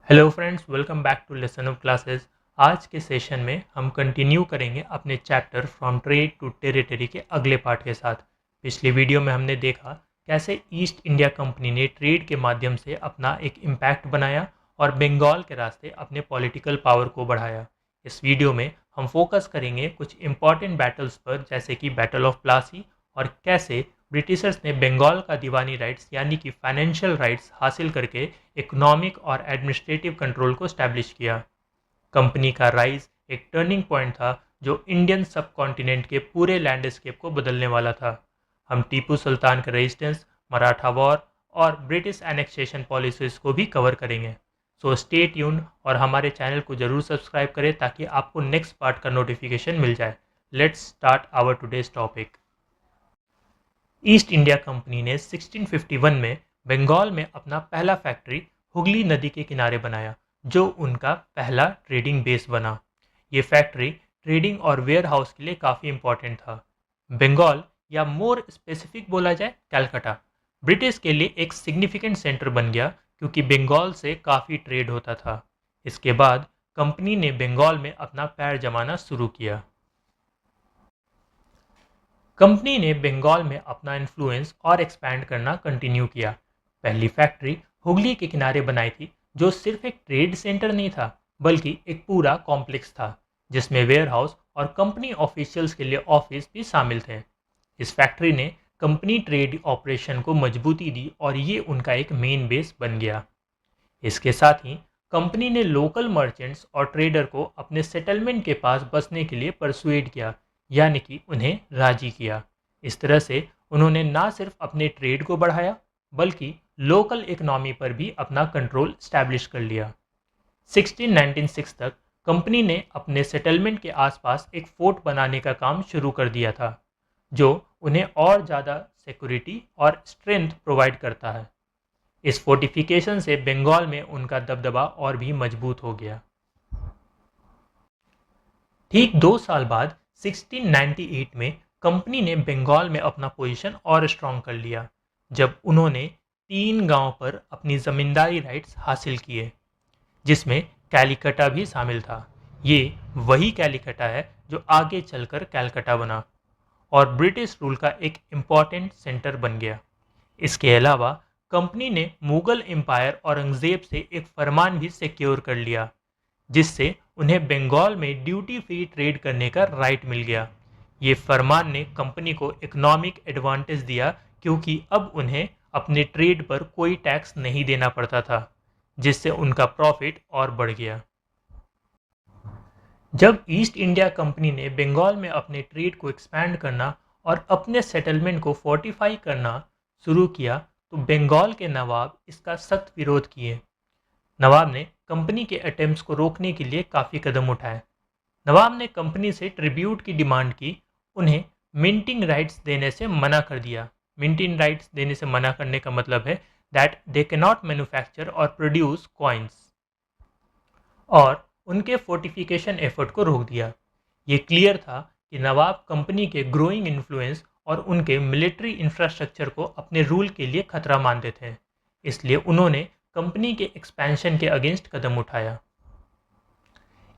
Hello friends, welcome back to lesson of classes. आज के session में हम कंटिन्यू करेंगे अपने chapter from trade to territory के अगले पार्ट के साथ। पिछली वीडियो में हमने देखा कैसे ईस्ट इंडिया कंपनी ने ट्रेड के माध्यम से अपना एक इम्पैक्ट बनाया और बंगाल के रास्ते अपने पॉलिटिकल पावर को बढ़ाया। इस वीडियो में हम फोकस करेंगे कुछ इंपॉर्टेंट बैटल्स पर, जैसे कि बैटल ऑफ प्लासी और कैसे ब्रिटिशर्स ने बंगाल का दीवानी राइट्स यानी कि फाइनेंशियल राइट्स हासिल करके इकोनॉमिक और एडमिनिस्ट्रेटिव कंट्रोल को स्टैब्लिश किया। कंपनी का राइज एक टर्निंग पॉइंट था जो इंडियन सब कॉन्टिनेंट के पूरे लैंडस्केप को बदलने वाला था। हम टीपू सुल्तान का रेजिस्टेंस, मराठा वॉर और ब्रिटिश एनेक्सेशन पॉलिसीज को भी कवर करेंगे। सो स्टे ट्यून्ड और हमारे चैनल को जरूर सब्सक्राइब करें ताकि आपको नेक्स्ट पार्ट का नोटिफिकेशन मिल जाए। Let's start our today's topic. East India Company ने 1651 में बंगाल में अपना पहला फैक्ट्री हुगली नदी के किनारे बनाया, जो उनका पहला ट्रेडिंग बेस बना। ये फैक्ट्री ट्रेडिंग और वेयर हाउस के लिए काफ़ी इंपॉर्टेंट था। बंगाल, या मोर स्पेसिफिक बोला जाए कलकत्ता, ब्रिटिश के लिए एक सिग्निफिकेंट सेंटर बन गया क्योंकि बंगाल से काफ़ी ट्रेड होता था। इसके बाद कंपनी ने बंगाल में अपना पैर जमाना शुरू किया। कंपनी ने बंगाल में अपना इन्फ्लुएंस और एक्सपैंड करना कंटिन्यू किया। पहली फैक्ट्री हुगली के किनारे बनाई थी, जो सिर्फ एक ट्रेड सेंटर नहीं था बल्कि एक पूरा कॉम्प्लेक्स था जिसमें वेयर हाउस और कंपनी ऑफिशियल्स के लिए ऑफिस भी शामिल थे। इस फैक्ट्री ने कंपनी ट्रेड ऑपरेशन को मजबूती दी और ये उनका एक मेन बेस बन गया। इसके साथ ही कंपनी ने लोकल मर्चेंट्स और ट्रेडर को अपने सेटलमेंट के पास बसने के लिए परसुएड किया, यानी कि उन्हें राजी किया। इस तरह से उन्होंने ना सिर्फ अपने ट्रेड को बढ़ाया बल्कि लोकल इकोनॉमी पर भी अपना कंट्रोल स्टैब्लिश कर लिया। 1696 तक कंपनी ने अपने सेटलमेंट के आसपास एक फोर्ट बनाने का काम शुरू कर दिया था, जो उन्हें और ज़्यादा सिक्योरिटी और स्ट्रेंथ प्रोवाइड करता है। इस फोर्टिफिकेशन से बंगाल में उनका दबदबा और भी मजबूत हो गया। ठीक 2 साल बाद 1698 में कंपनी ने बंगाल में अपना पोजीशन और स्ट्रॉन्ग कर लिया, जब उन्होंने 3 गांव पर अपनी जमींदारी राइट्स हासिल किए, जिसमें कैलिकटा भी शामिल था। ये वही कैलिकटा है जो आगे चलकर कैलकटा बना और ब्रिटिश रूल का एक इम्पॉर्टेंट सेंटर बन गया। इसके अलावा कंपनी ने मुगल एम्पायर औरंगजेब से एक फरमान भी सिक्योर कर लिया, जिससे उन्हें बंगाल में ड्यूटी फ्री ट्रेड करने का राइट मिल गया। ये फरमान ने कंपनी को इकोनॉमिक एडवांटेज दिया क्योंकि अब उन्हें अपने ट्रेड पर कोई टैक्स नहीं देना पड़ता था, जिससे उनका प्रॉफिट और बढ़ गया। जब ईस्ट इंडिया कंपनी ने बंगाल में अपने ट्रेड को एक्सपैंड करना और अपने सेटलमेंट को फोर्टिफाई करना शुरू किया, तो बंगाल के नवाब इसका सख्त विरोध किए। नवाब ने कंपनी के अटेम्प्ट्स को रोकने के लिए काफ़ी कदम उठाए। नवाब ने कंपनी से ट्रिब्यूट की डिमांड की, उन्हें मिंटिंग राइट्स देने से मना कर दिया। मिंटिंग राइट्स देने से मना करने का मतलब है that they can not manufacture और प्रोड्यूस कॉइन्स, और उनके फोर्टिफिकेशन एफर्ट को रोक दिया। ये क्लियर था कि नवाब कंपनी के ग्रोइंग इन्फ्लुएंस और उनके मिलिट्री इंफ्रास्ट्रक्चर को अपने रूल के लिए खतरा मानते थे, इसलिए उन्होंने कंपनी के एक्सपेंशन के अगेंस्ट कदम उठाया।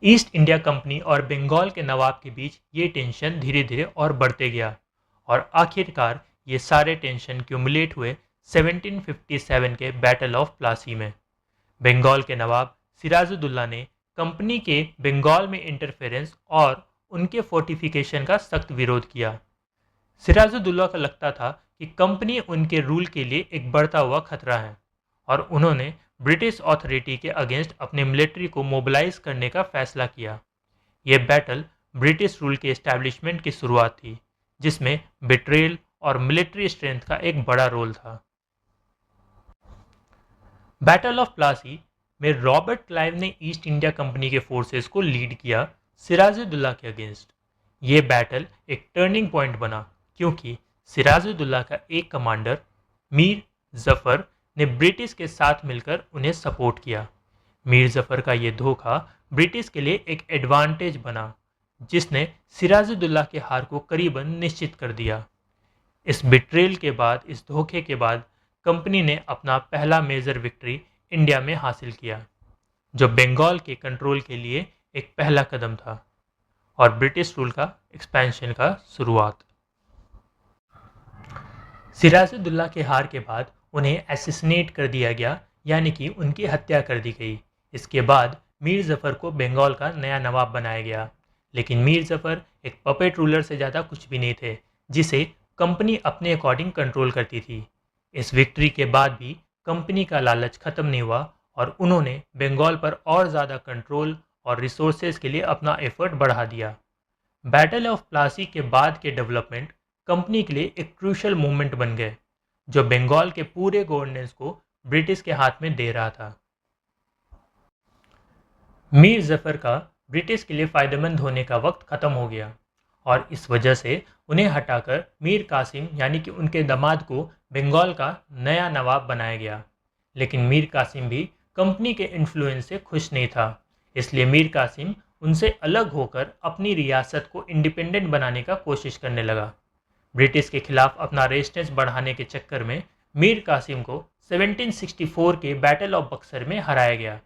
ईस्ट इंडिया कंपनी और बंगाल के नवाब के बीच ये टेंशन धीरे धीरे और बढ़ते गया और आखिरकार ये सारे टेंशन क्यूमुलेट हुए 1757 के बैटल ऑफ प्लासी में। बंगाल के नवाब सिराजुद्दौला ने कंपनी के बंगाल में इंटरफेरेंस और उनके फोर्टिफिकेशन का सख्त विरोध किया। सिराजुद्दौला को लगता था कि कंपनी उनके रूल के लिए एक बढ़ता हुआ खतरा है और उन्होंने ब्रिटिश अथॉरिटी के अगेंस्ट अपने मिलिट्री को मोबिलाइज करने का फैसला किया। यह बैटल ब्रिटिश रूल के एस्टैब्लिशमेंट की शुरुआत थी, जिसमें बिट्रेल और मिलिट्री स्ट्रेंथ का एक बड़ा रोल था। बैटल ऑफ प्लासी में रॉबर्ट क्लाइव ने ईस्ट इंडिया कंपनी के फोर्सेस को लीड किया सिराजुद्दौला के अगेंस्ट। ये बैटल एक टर्निंग पॉइंट बना क्योंकि सिराजुद्दौला का एक कमांडर मीर जफर ने ब्रिटिश के साथ मिलकर उन्हें सपोर्ट किया। मीर जफर का ये धोखा ब्रिटिश के लिए एक एडवांटेज बना, जिसने सिराजुद्दौला के हार को करीबन निश्चित कर दिया। इस बिट्रेल के बाद, इस धोखे के बाद, कंपनी ने अपना पहला मेजर विक्ट्री इंडिया में हासिल किया। जो बंगाल के कंट्रोल के लिए एक पहला कदम था और ब्रिटिश रूल का एक्सपेंशन का शुरुआत। सिराजुद्दौला के हार के बाद उन्हें एसिसिनेट कर दिया गया, यानी कि उनकी हत्या कर दी गई। इसके बाद मीर जफ़र को बंगाल का नया नवाब बनाया गया, लेकिन मीर जफ़र एक पपेट रूलर से ज़्यादा कुछ भी नहीं थे, जिसे कंपनी अपने अकॉर्डिंग कंट्रोल करती थी। इस विक्ट्री के बाद भी कंपनी का लालच ख़त्म नहीं हुआ और उन्होंने बंगाल पर और ज़्यादा कंट्रोल और रिसोर्सेज के लिए अपना एफर्ट बढ़ा दिया। बैटल ऑफ प्लासी के बाद के डेवलपमेंट कंपनी के लिए एक क्रूशल मूवमेंट बन गए, जो बंगाल के पूरे गवर्नेंस को ब्रिटिश के हाथ में दे रहा था। मीर जफ़र का ब्रिटिश के लिए फ़ायदेमंद होने का वक्त ख़त्म हो गया और इस वजह से उन्हें हटाकर मीर कासिम यानी कि उनके दामाद को बंगाल का नया नवाब बनाया गया। लेकिन मीर कासिम भी कंपनी के इन्फ्लुएंस से खुश नहीं था, इसलिए मीर कासिम उनसे अलग होकर अपनी रियासत को इंडिपेंडेंट बनाने का कोशिश करने लगा। ब्रिटिश के खिलाफ अपना रेजिस्टेंस बढ़ाने के चक्कर में मीर कासिम को 1764 के बैटल ऑफ बक्सर में हराया गया।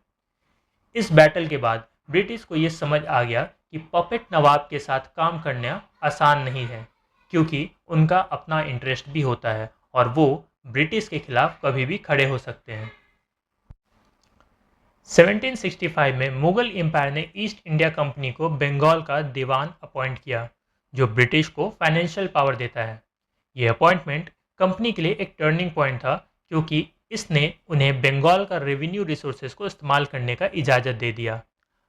इस बैटल के बाद ब्रिटिश को यह समझ आ गया कि पपेट नवाब के साथ काम करना आसान नहीं है, क्योंकि उनका अपना इंटरेस्ट भी होता है और वो ब्रिटिश के खिलाफ कभी भी खड़े हो सकते हैं। 1765 में मुगल एम्पायर ने ईस्ट इंडिया कंपनी को बंगाल का दीवान अपॉइंट किया, जो ब्रिटिश को फाइनेंशियल पावर देता है। ये अपॉइंटमेंट कंपनी के लिए एक टर्निंग पॉइंट था, क्योंकि इसने उन्हें बंगाल का रेवेन्यू रिसोर्सेज को इस्तेमाल करने का इजाज़त दे दिया।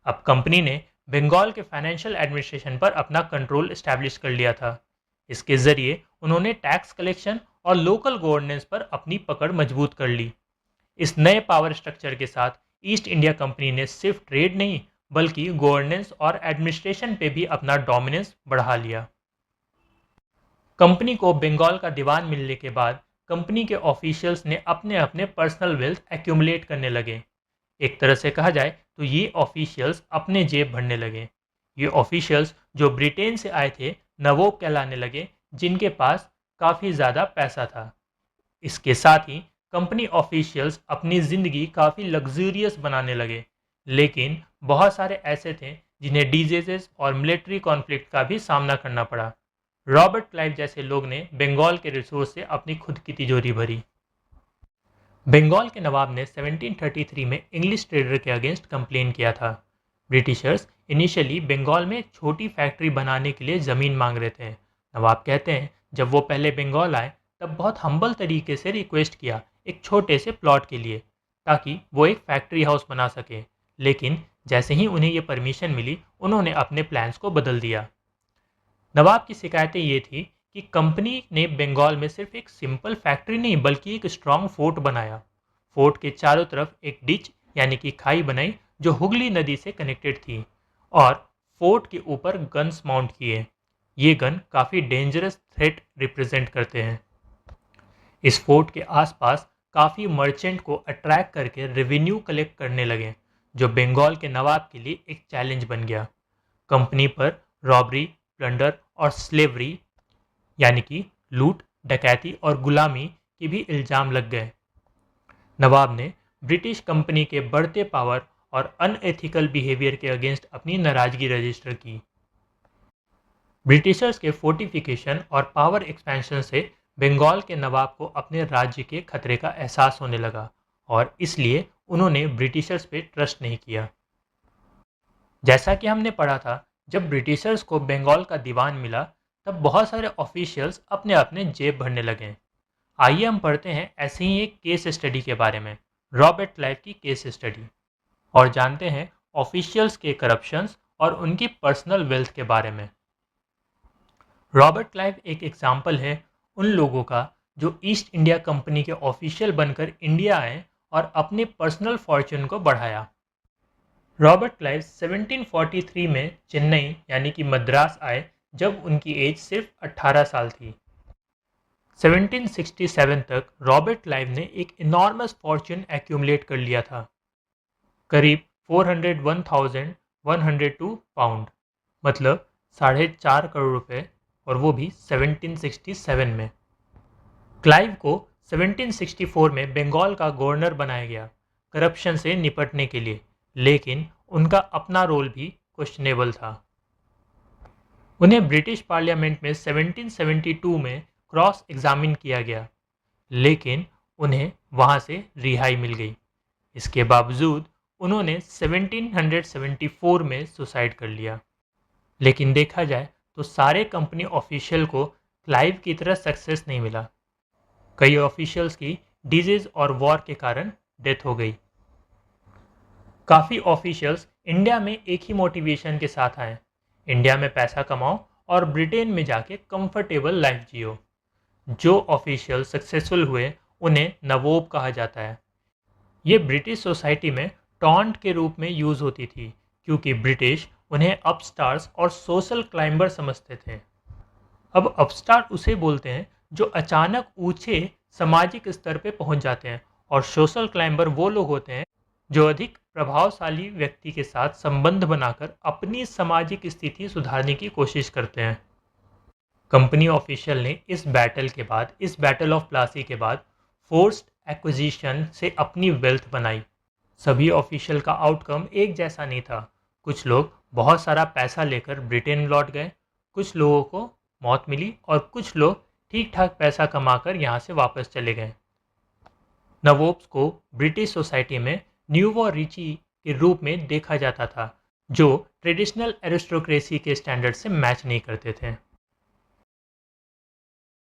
अब कंपनी ने बंगाल के फाइनेंशियल एडमिनिस्ट्रेशन पर अपना कंट्रोल इस्टेब्लिश कर लिया था। इसके ज़रिए उन्होंने टैक्स कलेक्शन और लोकल गवर्नेंस पर अपनी पकड़ मजबूत कर ली। इस नए पावर स्ट्रक्चर के साथ ईस्ट इंडिया कंपनी ने सिर्फ ट्रेड नहीं बल्कि गवर्नेंस और एडमिनिस्ट्रेशन पे भी अपना डोमिनेंस बढ़ा लिया। कंपनी को बंगाल का दीवान मिलने के बाद कंपनी के ऑफिशियल्स ने अपने अपने पर्सनल वेल्थ एक्यूमुलेट करने लगे। एक तरह से कहा जाए तो ये ऑफिशियल्स अपने जेब भरने लगे। ये ऑफिशियल्स जो ब्रिटेन से आए थे नवाब कहलाने लगे, जिनके पास काफ़ी ज़्यादा पैसा था। इसके साथ ही कंपनी ऑफिशियल्स अपनी ज़िंदगी काफ़ी लग्जूरियस बनाने लगे, लेकिन बहुत सारे ऐसे थे जिन्हें डिजीजेस और मिलिट्री कॉन्फ्लिक्ट का भी सामना करना पड़ा। रॉबर्ट क्लाइव जैसे लोग ने बंगाल के रिसोर्स से अपनी खुद की तिजोरी भरी। बंगाल के नवाब ने 1733 में इंग्लिश ट्रेडर के अगेंस्ट कंप्लेन किया था। ब्रिटिशर्स इनिशियली बंगाल में छोटी फैक्ट्री बनाने के लिए ज़मीन मांग रहे थे। नवाब कहते हैं जब वो पहले बंगाल आए तब बहुत हम्बल तरीके से रिक्वेस्ट किया एक छोटे से प्लॉट के लिए, ताकि वो एक फैक्ट्री हाउस बना सके। लेकिन जैसे ही उन्हें ये परमिशन मिली उन्होंने अपने प्लान्स को बदल दिया। नवाब की शिकायतें ये थी कि कंपनी ने बंगाल में सिर्फ एक सिंपल फैक्ट्री नहीं बल्कि एक स्ट्रॉन्ग फोर्ट बनाया। फोर्ट के चारों तरफ एक डिच यानी कि खाई बनाई जो हुगली नदी से कनेक्टेड थी और फोर्ट के ऊपर गन्स माउंट किए। ये गन काफ़ी डेंजरस थ्रेट रिप्रेजेंट करते हैं। इस फोर्ट के आसपास काफ़ी मर्चेंट को अट्रैक्ट करके रेवेन्यू कलेक्ट करने लगे, जो बंगाल के नवाब के लिए एक चैलेंज बन गया। कंपनी पर रॉबरी, प्लंडर और स्लेवरी यानी कि लूट, डकैती और गुलामी के भी इल्ज़ाम लग गए। नवाब ने ब्रिटिश कंपनी के बढ़ते पावर और अनएथिकल बिहेवियर के अगेंस्ट अपनी नाराज़गी रजिस्टर की। ब्रिटिशर्स के फोर्टिफिकेशन और पावर एक्सपेंशन से बंगाल के नवाब को अपने राज्य के खतरे का एहसास होने लगा और इसलिए उन्होंने ब्रिटिशर्स पे ट्रस्ट नहीं किया। जैसा कि हमने पढ़ा था, जब ब्रिटिशर्स को बंगाल का दीवान मिला तब बहुत सारे ऑफिशियल्स अपने अपने जेब भरने लगे। आइए हम पढ़ते हैं ऐसे ही एक केस स्टडी के बारे में, रॉबर्ट क्लाइव की केस स्टडी, और जानते हैं ऑफिशियल्स के करप्शंस और उनकी पर्सनल वेल्थ के बारे में। रॉबर्ट क्लाइव एक एग्जाम्पल है उन लोगों का जो ईस्ट इंडिया कंपनी के ऑफिशियल बनकर इंडिया आए और अपने पर्सनल फॉर्च्यून को बढ़ाया। रॉबर्ट क्लाइव 1743 में चेन्नई यानी कि मद्रास आए जब उनकी एज सिर्फ 18 साल थी। 1767 तक रॉबर्ट क्लाइव ने एक इनॉर्मस फॉर्च्यून एक्यूमुलेट कर लिया था, करीब 401,102 पाउंड, मतलब 4.5 करोड़ रुपए, और वो भी 1767 में। क्लाइव को 1764 में बंगाल का गवर्नर बनाया गया करप्शन से निपटने के लिए, लेकिन उनका अपना रोल भी क्वेश्चनेबल था। उन्हें ब्रिटिश पार्लियामेंट में 1772 में क्रॉस एग्जामिन किया गया, लेकिन उन्हें वहां से रिहाई मिल गई। इसके बावजूद उन्होंने 1774 में सुसाइड कर लिया। लेकिन देखा जाए तो सारे कंपनी ऑफिशियल को क्लाइव की तरह सक्सेस नहीं मिला। कई ऑफिशियल्स की डिजीज और वॉर के कारण डेथ हो गई। काफ़ी ऑफिशियल्स इंडिया में एक ही मोटिवेशन के साथ आए, इंडिया में पैसा कमाओ और ब्रिटेन में जाके कंफर्टेबल लाइफ जियो। जो ऑफिशियल सक्सेसफुल हुए उन्हें नवोब कहा जाता है। ये ब्रिटिश सोसाइटी में टॉन्ट के रूप में यूज़ होती थी, क्योंकि ब्रिटिश उन्हें अपस्टार्स और सोशल क्लाइंबर समझते थे। अब अपस्टार उसे बोलते हैं जो अचानक ऊंचे सामाजिक स्तर पे पहुंच जाते हैं, और सोशल क्लाइंबर वो लोग होते हैं जो अधिक प्रभावशाली व्यक्ति के साथ संबंध बनाकर अपनी सामाजिक स्थिति सुधारने की कोशिश करते हैं। कंपनी ऑफिशियल ने इस बैटल ऑफ प्लासी के बाद फोर्स्ड एक्विजिशन से अपनी वेल्थ बनाई। सभी ऑफिशियल का आउटकम एक जैसा नहीं था। कुछ लोग बहुत सारा पैसा लेकर ब्रिटेन लौट गए, कुछ लोगों को मौत मिली और कुछ लोग ठीक ठाक पैसा कमाकर यहाँ से वापस चले गए। नवोब्स को ब्रिटिश सोसाइटी में न्यूवो रिची के रूप में देखा जाता था, जो ट्रेडिशनल एरिस्टोक्रेसी के स्टैंडर्ड से मैच नहीं करते थे।